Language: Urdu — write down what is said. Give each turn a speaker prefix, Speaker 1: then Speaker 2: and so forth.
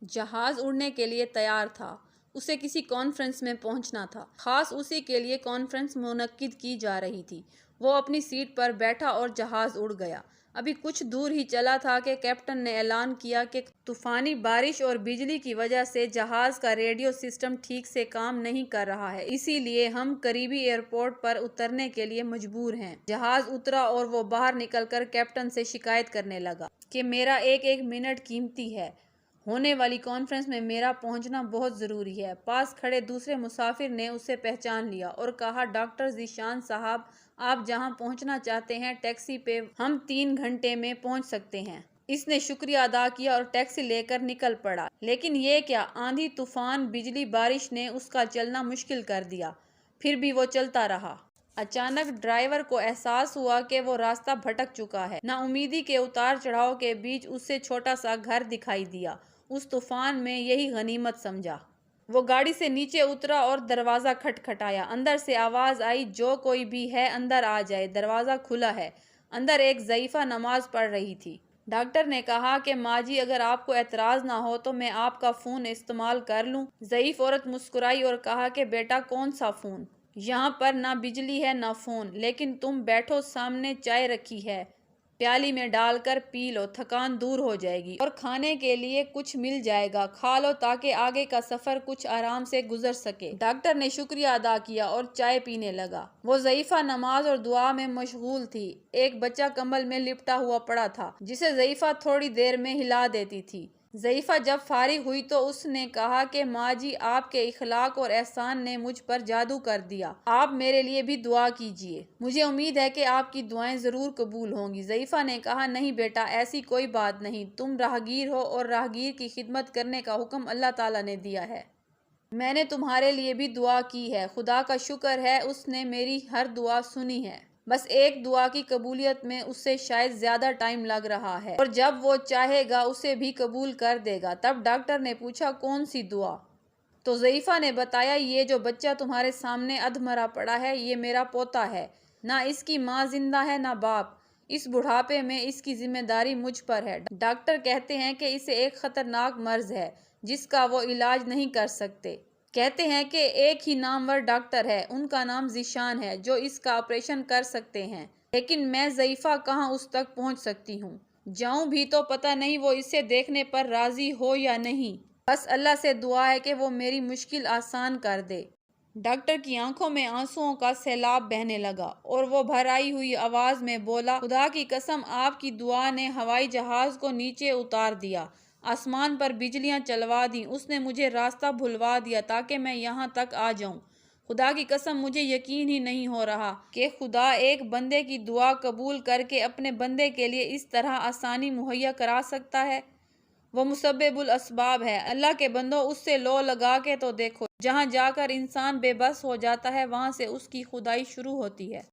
Speaker 1: جہاز اڑنے کے لیے تیار تھا۔ اسے کسی کانفرنس میں پہنچنا تھا، خاص اسی کے لیے کانفرنس منعقد کی جا رہی تھی۔ وہ اپنی سیٹ پر بیٹھا اور جہاز اڑ گیا۔ ابھی کچھ دور ہی چلا تھا کہ کیپٹن نے اعلان کیا کہ طوفانی بارش اور بجلی کی وجہ سے جہاز کا ریڈیو سسٹم ٹھیک سے کام نہیں کر رہا ہے، اسی لیے ہم قریبی ایئرپورٹ پر اترنے کے لیے مجبور ہیں۔ جہاز اترا اور وہ باہر نکل کر کیپٹن سے شکایت کرنے لگا کہ میرا ایک ایک منٹ قیمتی ہے، ہونے والی کانفرنس میں میرا پہنچنا بہت ضروری ہے۔ پاس کھڑے دوسرے مسافر نے اسے پہچان لیا اور کہا، ڈاکٹر ذیشان صاحب، آپ جہاں پہنچنا چاہتے ہیں ٹیکسی پہ ہم 3 گھنٹے میں پہنچ سکتے ہیں۔ اس نے شکریہ ادا کیا اور ٹیکسی لے کر نکل پڑا، لیکن یہ کیا، آندھی طوفان بجلی بارش نے اس کا چلنا مشکل کر دیا، پھر بھی وہ چلتا رہا۔ اچانک ڈرائیور کو احساس ہوا کہ وہ راستہ بھٹک چکا ہے۔ نا امیدی کے اتار چڑھاؤ کے بیچ اسے چھوٹا سا گھر دکھائی دیا۔ اس طوفان میں یہی غنیمت سمجھا۔ وہ گاڑی سے نیچے اترا اور دروازہ کھٹکھٹایا۔ اندر سے آواز آئی، جو کوئی بھی ہے اندر آ جائے، دروازہ کھلا ہے۔ اندر ایک ضعیفہ نماز پڑھ رہی تھی۔ ڈاکٹر نے کہا کہ ماں جی، اگر آپ کو اعتراض نہ ہو تو میں آپ کا فون استعمال کر لوں؟ ضعیف عورت مسکرائی اور کہا کہ بیٹا، کون سا فون؟ یہاں پر نہ بجلی ہے نہ فون، لیکن تم بیٹھو، سامنے چائے رکھی ہے، پیالی میں ڈال کر پی لو، تھکان دور ہو جائے گی، اور کھانے کے لیے کچھ مل جائے گا، کھا لو تاکہ آگے کا سفر کچھ آرام سے گزر سکے۔ ڈاکٹر نے شکریہ ادا کیا اور چائے پینے لگا۔ وہ ضعیفہ نماز اور دعا میں مشغول تھی۔ ایک بچہ کمبل میں لپٹا ہوا پڑا تھا، جسے ضعیفہ تھوڑی دیر میں ہلا دیتی تھی۔ ضعیفہ جب فارغ ہوئی تو اس نے کہا کہ ماں جی، آپ کے اخلاق اور احسان نے مجھ پر جادو کر دیا، آپ میرے لیے بھی دعا کیجیے، مجھے امید ہے کہ آپ کی دعائیں ضرور قبول ہوں گی۔ ضعیفہ نے کہا، نہیں بیٹا، ایسی کوئی بات نہیں، تم راہگیر ہو اور راہگیر کی خدمت کرنے کا حکم اللہ تعالیٰ نے دیا ہے۔ میں نے تمہارے لیے بھی دعا کی ہے، خدا کا شکر ہے اس نے میری ہر دعا سنی ہے، بس ایک دعا کی قبولیت میں اسے شاید زیادہ ٹائم لگ رہا ہے، اور جب وہ چاہے گا اسے بھی قبول کر دے گا۔ تب ڈاکٹر نے پوچھا، کون سی دعا؟ تو ضعیفہ نے بتایا، یہ جو بچہ تمہارے سامنے ادھمرا پڑا ہے، یہ میرا پوتا ہے، نہ اس کی ماں زندہ ہے نہ باپ، اس بڑھاپے میں اس کی ذمہ داری مجھ پر ہے۔ ڈاکٹر کہتے ہیں کہ اسے ایک خطرناک مرض ہے جس کا وہ علاج نہیں کر سکتے۔ کہتے ہیں کہ ایک ہی نامور ڈاکٹر ہے، ان کا نام ذیشان ہے، جو اس کا آپریشن کر سکتے ہیں، لیکن میں ضعیفہ کہاں اس تک پہنچ سکتی ہوں؟ جاؤں بھی تو پتہ نہیں وہ اسے دیکھنے پر راضی ہو یا نہیں، بس اللہ سے دعا ہے کہ وہ میری مشکل آسان کر دے۔ ڈاکٹر کی آنکھوں میں آنسوؤں کا سیلاب بہنے لگا اور وہ بھر آئی ہوئی آواز میں بولا، خدا کی قسم، آپ کی دعا نے ہوائی جہاز کو نیچے اتار دیا، آسمان پر بجلیاں چلوا دیں، اس نے مجھے راستہ بھلوا دیا تاکہ میں یہاں تک آ جاؤں۔ خدا کی قسم، مجھے یقین ہی نہیں ہو رہا کہ خدا ایک بندے کی دعا قبول کر کے اپنے بندے کے لیے اس طرح آسانی مہیا کرا سکتا ہے۔ وہ مسبب الاسباب ہے۔ اللہ کے بندو، اس سے لو لگا کے تو دیکھو، جہاں جا کر انسان بے بس ہو جاتا ہے، وہاں سے اس کی خدائی شروع ہوتی ہے۔